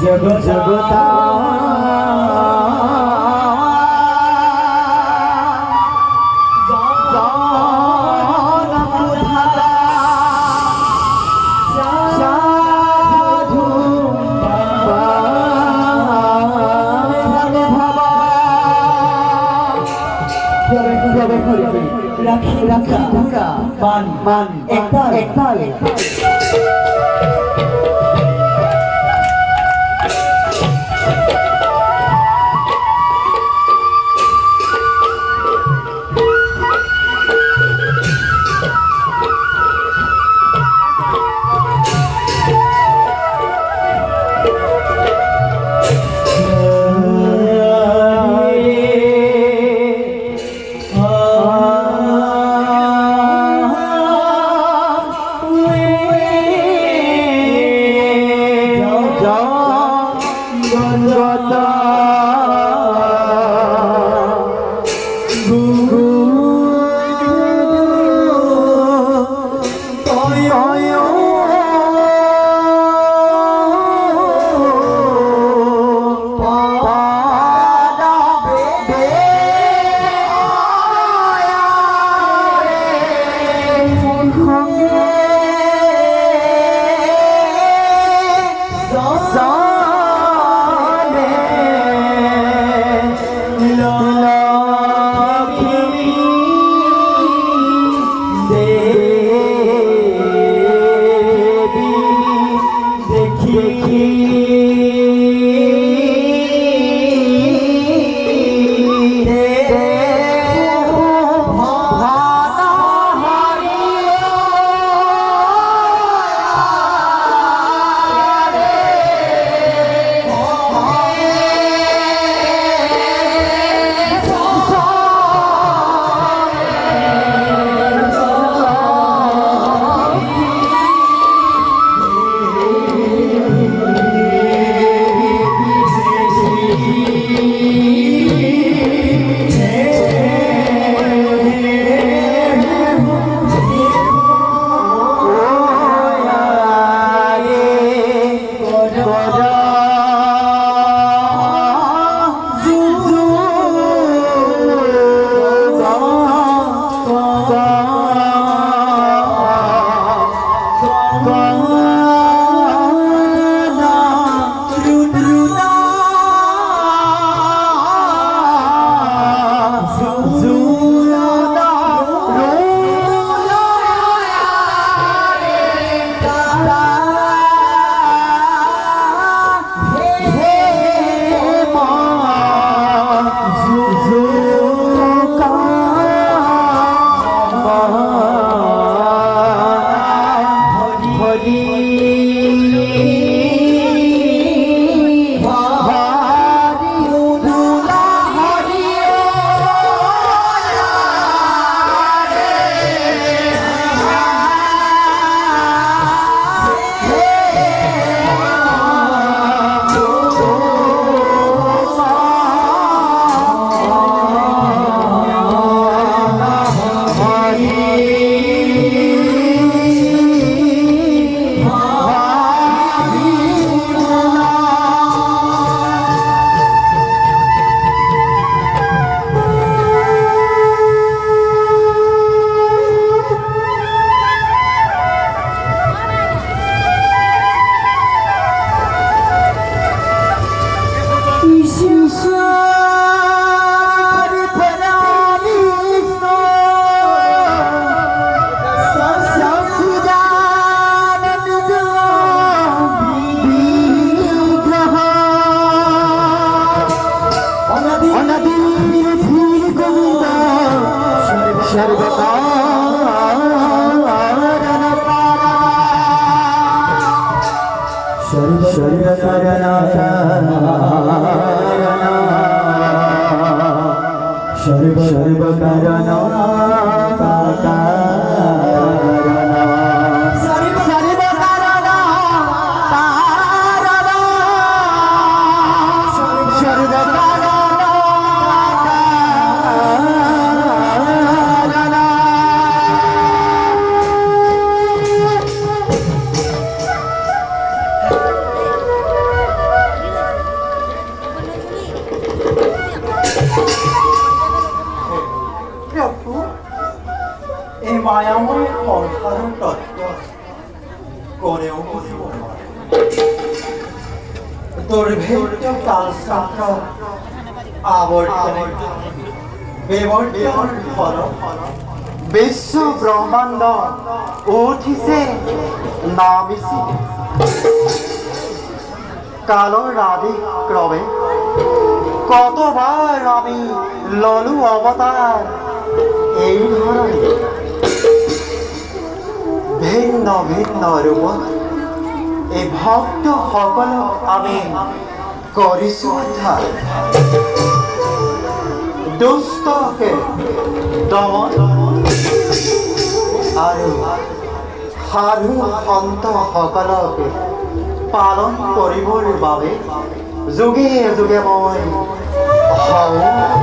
जगत जगता मान मान एकताल सर्व মায়াময় অসাধারণ তত্ত্ব করেও বুঝিব দুর্ভেদ্য কালচক্র আবর্তনে বিবর্তন ফল বিশ্ব ব্রহ্মাণ্ড উঠিছে নামিছে কালৰ আদি ক্ৰমে কতবার আমি ললু অৱতাৰ এই ধৰণে ভিন্ন ভিন্ন ৰূপত এই ভক্ত সকলক আমি কৰিছো উদ্ধাৰ দুষ্টকে দমন আৰু সাধু সন্ত সকলকে পালন কৰিবৰ বাবে যুগে যুগে মই হওঁ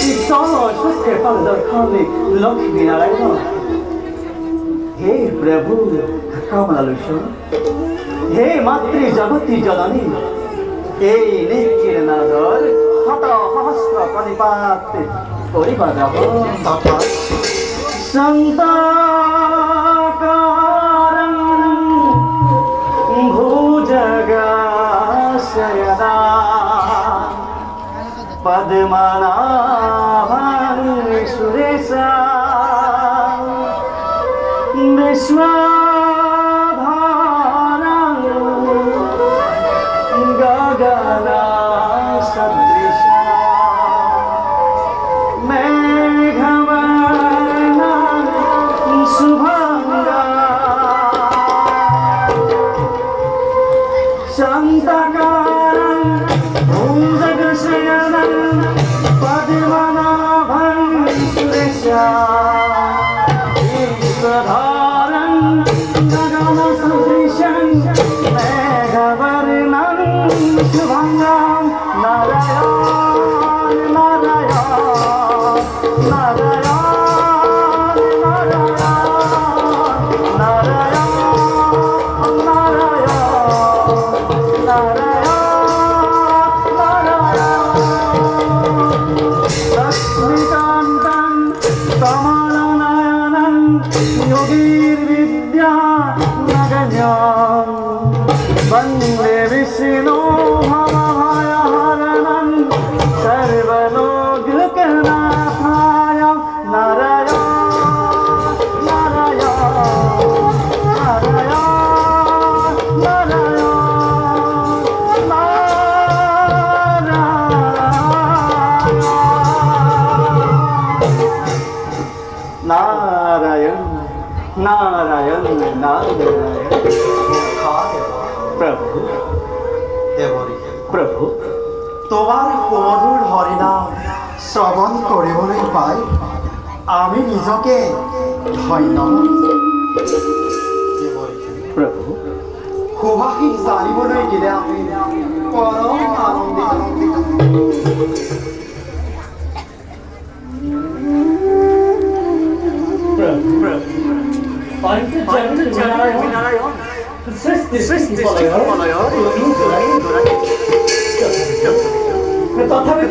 ঈশ্বর সত্যে পালদার খালি লক্ষ্মী নারায়ণ হে প্রভু কমলালোচন হে মাতৃ জগতী জননী এই নিখিল নাদর শত সহস্র কণিপাত করিবা যাব তথা সন্তাকারং ভুজগাশয়না পদ্মনাভং সুরেশা विश्वाधारं गगनसदृशा मेघवर्णं शुभङ्गा शान्तकारं भुजगशयनं पद्मनाभं सुरेशा विश्वधारं गगनसदृशं मेघवर्णं शुभङ्गं नारायण नारायण नारायण नारायण नारायण नारायण लक्ष्मीकान्तं कमलनयनं योगीर्विद्या नगण्यं वन्दे विष्णो भवभयहरणं सर्वलोकनाथाय नारायण नारायण नारायण नारायण नारायण नारायण प्रभु দেবৰী प्रभु তোমাৰ সুমধুৰ হৰিনাম শ্ৰৱণ কৰিবলৈ পাই আমি নিজকে ধন্য দেবৰী प्रभु সুভাষিক জানিবলৈ দিলে আমি পৰম আনন্দিত प्रभु प्रभु नारायण सृष्टि सृष्टि তথাপি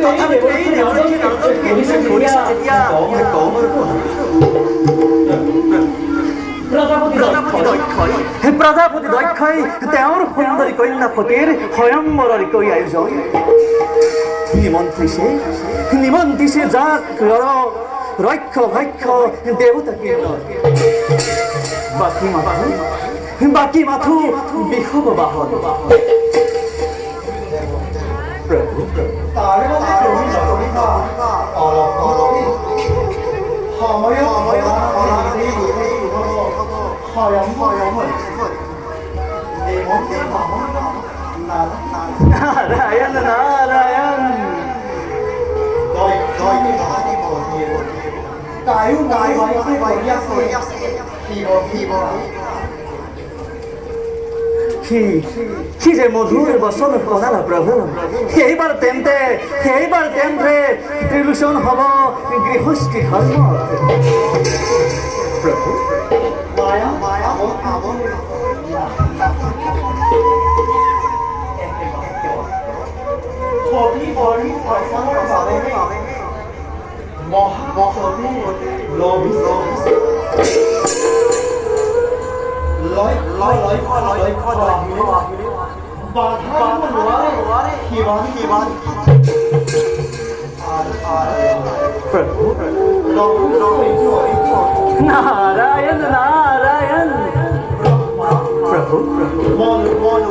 প্ৰজাপতি দক্ষই তেওঁৰ সুন্দৰী কন্যা পতিৰ স্বয়ম্বৰৰ কৰি আয়োজন নিমন্ত্ৰিছে যাক ৰক্ষ ভক্ষ দেৱতাকে বাকী মাথো বিষব বাহন প্ৰভু তাৰে তুমি নকৰিবা অলপ সময় নারায়ণ নারায়ণ কি যে মধুর বচন কলালা প্ৰভু সেইবাৰ তেন্তে ত্ৰিলোচন হব গৃহস্থী ধৰ্ম প্ৰভু নারায়ণ নারায়ণ প্রভু ভগবান